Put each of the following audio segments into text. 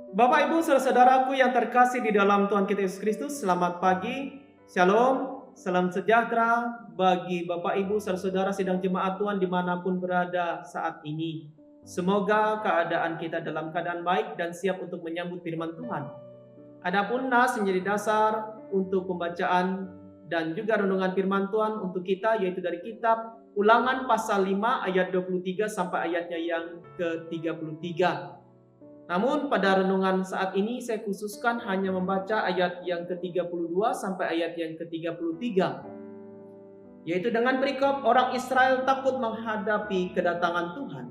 Bapak, Ibu, saudara-saudaraku yang terkasih di dalam Tuhan kita Yesus Kristus, selamat pagi, shalom, salam sejahtera bagi Bapak, Ibu, saudara-saudara sidang jemaat Tuhan dimanapun berada saat ini. Semoga keadaan kita dalam keadaan baik dan siap untuk menyambut firman Tuhan. Adapun nas menjadi dasar untuk pembacaan dan juga renungan firman Tuhan untuk kita, yaitu dari kitab Ulangan pasal 5 ayat 23 sampai ayatnya yang ke-33. Namun pada renungan saat ini saya khususkan hanya membaca ayat yang ke-32 sampai ayat yang ke-33. Yaitu dengan perikop orang Israel takut menghadapi kedatangan Tuhan.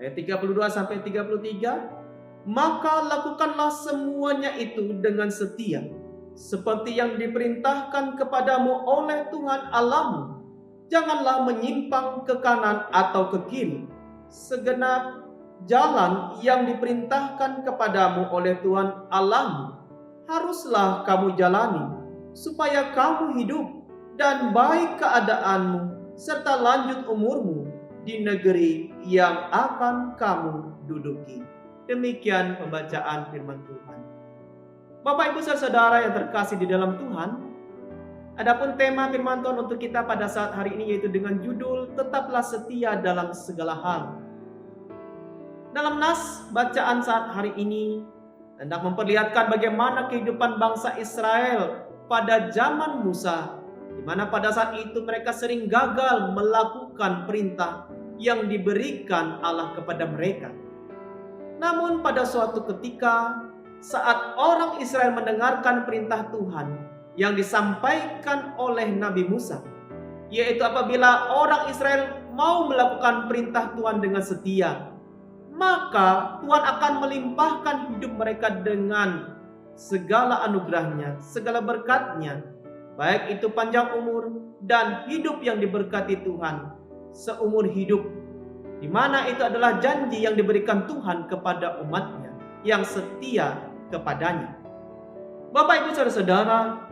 Ayat 32 sampai 33. Maka lakukanlah semuanya itu dengan setia, seperti yang diperintahkan kepadamu oleh Tuhan Allahmu. Janganlah menyimpang ke kanan atau ke kiri. Segenap jalan yang diperintahkan kepadamu oleh Tuhan Allahmu haruslah kamu jalani, supaya kamu hidup dan baik keadaanmu serta lanjut umurmu di negeri yang akan kamu duduki. Demikian pembacaan firman Tuhan. Bapak, Ibu, saudara yang terkasih di dalam Tuhan, adapun tema firman Tuhan untuk kita pada saat hari ini yaitu dengan judul Tetaplah Setia dalam Segala Hal. Dalam nas bacaan saat hari ini hendak memperlihatkan bagaimana kehidupan bangsa Israel pada zaman Musa, di mana pada saat itu mereka sering gagal melakukan perintah yang diberikan Allah kepada mereka. Namun pada suatu ketika saat orang Israel mendengarkan perintah Tuhan yang disampaikan oleh Nabi Musa, yaitu apabila orang Israel mau melakukan perintah Tuhan dengan setia, maka Tuhan akan melimpahkan hidup mereka dengan segala anugerahnya, segala berkatnya, baik itu panjang umur dan hidup yang diberkati Tuhan seumur hidup, di mana itu adalah janji yang diberikan Tuhan kepada umatnya yang setia kepadanya. Bapak, Ibu, saudara-saudara,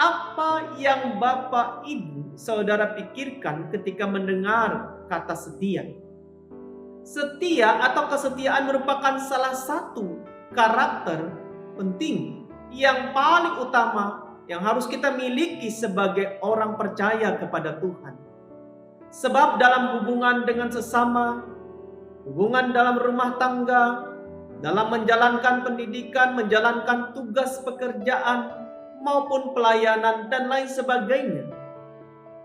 apa yang Bapak, Ibu, saudara pikirkan ketika mendengar kata setia? Setia atau kesetiaan merupakan salah satu karakter penting yang paling utama yang harus kita miliki sebagai orang percaya kepada Tuhan. Sebab dalam hubungan dengan sesama, hubungan dalam rumah tangga, dalam menjalankan pendidikan, menjalankan tugas pekerjaan, maupun pelayanan dan lain sebagainya,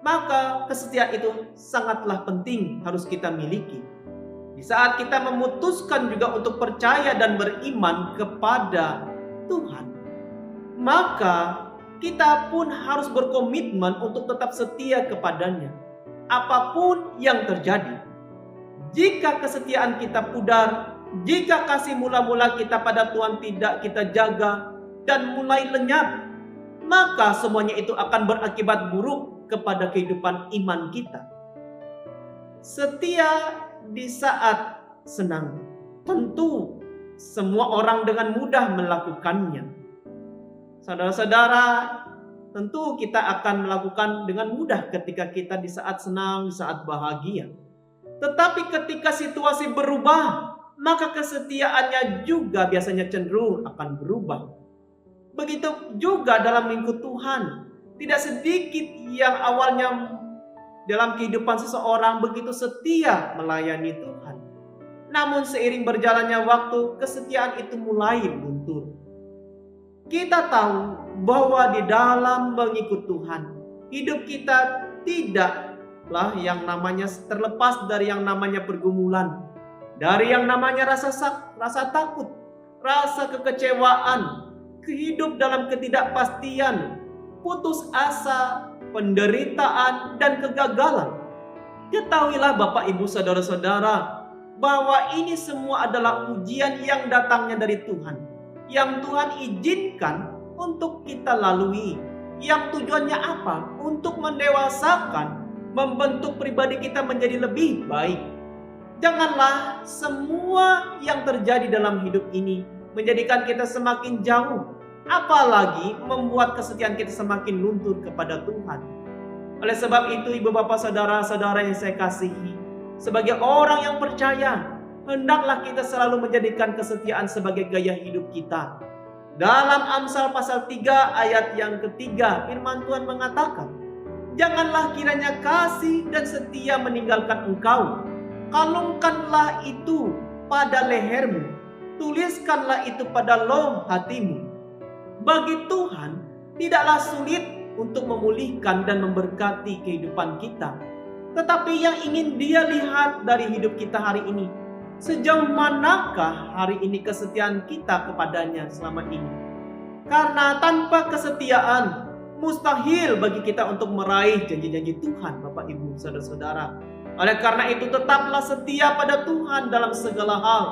maka kesetiaan itu sangatlah penting harus kita miliki. Di saat kita memutuskan juga untuk percaya dan beriman kepada Tuhan, maka kita pun harus berkomitmen untuk tetap setia kepadanya, apapun yang terjadi. Jika kesetiaan kita pudar, jika kasih mula-mula kita pada Tuhan tidak kita jaga dan mulai lenyap, maka semuanya itu akan berakibat buruk kepada kehidupan iman kita. Setia di saat senang, tentu semua orang dengan mudah melakukannya. Saudara-saudara, tentu kita akan melakukan dengan mudah ketika kita di saat senang, di saat bahagia. Tetapi ketika situasi berubah, maka kesetiaannya juga biasanya cenderung akan berubah. Begitu juga dalam mengikut Tuhan. Tidak sedikit yang awalnya dalam kehidupan seseorang begitu setia melayani Tuhan, namun seiring berjalannya waktu, kesetiaan itu mulai luntur. Kita tahu bahwa di dalam mengikut Tuhan, hidup kita tidaklah yang namanya terlepas dari yang namanya pergumulan, dari yang namanya rasa takut, rasa kekecewaan, hidup dalam ketidakpastian, putus asa, penderitaan, dan kegagalan. Ketahuilah Bapak, Ibu, saudara-saudara, bahwa ini semua adalah ujian yang datangnya dari Tuhan, yang Tuhan izinkan untuk kita lalui. Yang tujuannya apa? Untuk mendewasakan, membentuk pribadi kita menjadi lebih baik. Janganlah semua yang terjadi dalam hidup ini menjadikan kita semakin jauh, apalagi membuat kesetiaan kita semakin luntur kepada Tuhan. Oleh sebab itu, ibu bapak saudara-saudara yang saya kasihi, sebagai orang yang percaya, hendaklah kita selalu menjadikan kesetiaan sebagai gaya hidup kita. Dalam Amsal pasal 3 ayat yang ketiga, firman Tuhan mengatakan, "Janganlah kiranya kasih dan setia meninggalkan engkau. Kalungkanlah itu pada lehermu, tuliskanlah itu pada loh hatimu." Bagi Tuhan, tidaklah sulit untuk memulihkan dan memberkati kehidupan kita. Tetapi yang ingin Dia lihat dari hidup kita hari ini, sejauh manakah hari ini kesetiaan kita kepadanya selama ini. Karena tanpa kesetiaan, mustahil bagi kita untuk meraih janji-janji Tuhan, Bapak Ibu Saudara-saudara. Oleh karena itu, tetaplah setia pada Tuhan dalam segala hal.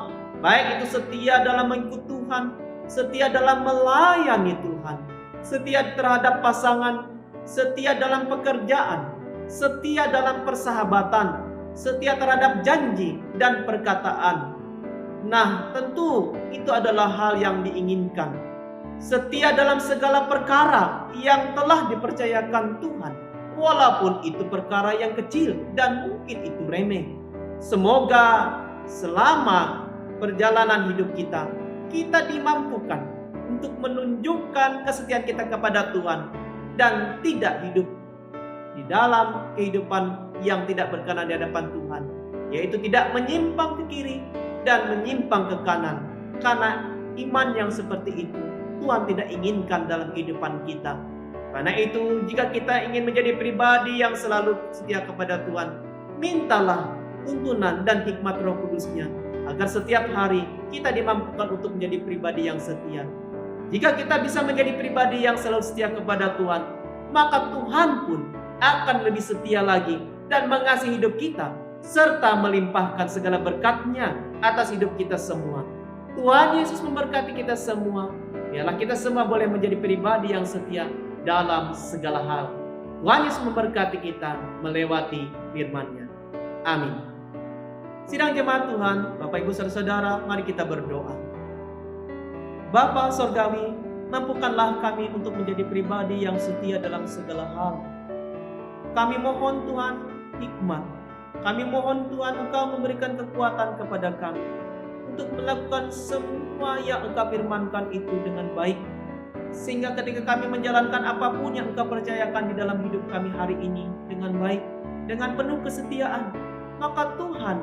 Baik itu setia dalam mengikut Tuhan, setia dalam melayani Tuhan, setia terhadap pasangan, setia dalam pekerjaan, setia dalam persahabatan, setia terhadap janji dan perkataan. Nah, tentu itu adalah hal yang diinginkan. Setia dalam segala perkara yang telah dipercayakan Tuhan, walaupun itu perkara yang kecil dan mungkin itu remeh. Semoga selama perjalanan hidup kita dimampukan untuk menunjukkan kesetiaan kita kepada Tuhan dan tidak hidup di dalam kehidupan yang tidak berkenan di hadapan Tuhan, yaitu tidak menyimpang ke kiri dan menyimpang ke kanan. Karena iman yang seperti itu Tuhan tidak inginkan dalam kehidupan kita. Karena itu, jika kita ingin menjadi pribadi yang selalu setia kepada Tuhan, mintalah tuntunan dan hikmat Roh Kudus-Nya agar setiap hari kita dimampukan untuk menjadi pribadi yang setia. Jika kita bisa menjadi pribadi yang selalu setia kepada Tuhan, maka Tuhan pun akan lebih setia lagi dan mengasihi hidup kita, serta melimpahkan segala berkat-Nya atas hidup kita semua. Tuhan Yesus memberkati kita semua. Biarlah kita semua boleh menjadi pribadi yang setia dalam segala hal. Tuhan Yesus memberkati kita melewati firman-Nya. Amin. Sidang jemaat Tuhan, Bapak Ibu Saudara-saudara, mari kita berdoa. Bapa Sorgawi, mampukanlah kami untuk menjadi pribadi yang setia dalam segala hal. Kami mohon Tuhan hikmat. Kami mohon Tuhan Engkau memberikan kekuatan kepada kami untuk melakukan semua yang Engkau firmankan itu dengan baik. Sehingga ketika kami menjalankan apapun yang Engkau percayakan di dalam hidup kami hari ini dengan baik, dengan penuh kesetiaan, maka Tuhan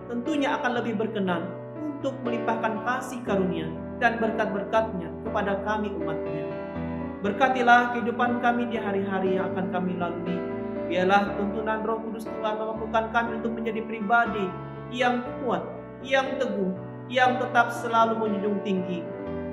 tentunya akan lebih berkenan untuk melimpahkan kasih karunia dan berkat-berkat-Nya kepada kami umat-Nya. Berkatilah kehidupan kami di hari-hari yang akan kami lalui. Biarlah tuntunan Roh Kudus Tuhan memampukan kami untuk menjadi pribadi yang kuat, yang teguh, yang tetap selalu menjunjung tinggi,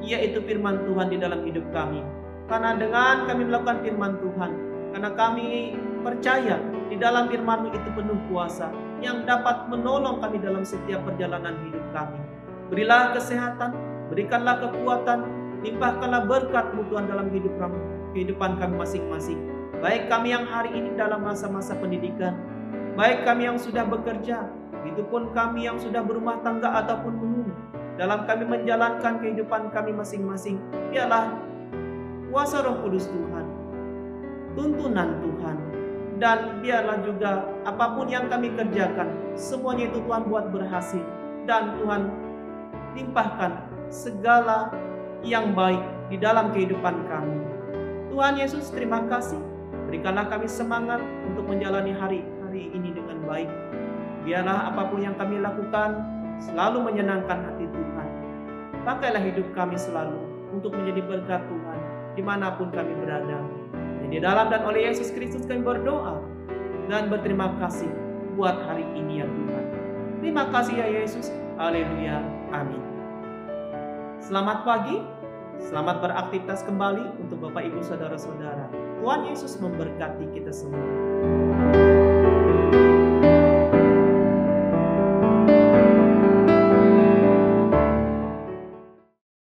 yaitu firman Tuhan di dalam hidup kami. Karena dengan kami melakukan firman Tuhan, karena kami percaya di dalam firman-Mu itu penuh kuasa yang dapat menolong kami dalam setiap perjalanan hidup kami. Berilah kesehatan, berikanlah kekuatan, limpahkanlah berkat-Mu Tuhan dalam kehidupan kami masing-masing. Baik kami yang hari ini dalam masa-masa pendidikan, baik kami yang sudah bekerja, begitupun kami yang sudah berumah tangga ataupun menunggu, dalam kami menjalankan kehidupan kami masing-masing. Biarlah kuasa Roh Kudus Tuhan, tuntunan Tuhan, dan biarlah juga apapun yang kami kerjakan, semuanya itu Tuhan buat berhasil, dan Tuhan limpahkan segala yang baik di dalam kehidupan kami. Tuhan Yesus, terima kasih. Berikanlah kami semangat untuk menjalani hari-hari ini dengan baik. Biarlah apapun yang kami lakukan selalu menyenangkan hati Tuhan. Pakailah hidup kami selalu untuk menjadi berkat Tuhan dimanapun kami berada. Di dalam dan oleh Yesus Kristus kami berdoa dan berterima kasih buat hari ini ya Tuhan. Terima kasih ya Yesus. Haleluya. Amin. Selamat pagi. Selamat beraktivitas kembali untuk Bapak Ibu Saudara-saudara. Tuhan Yesus memberkati kita semua.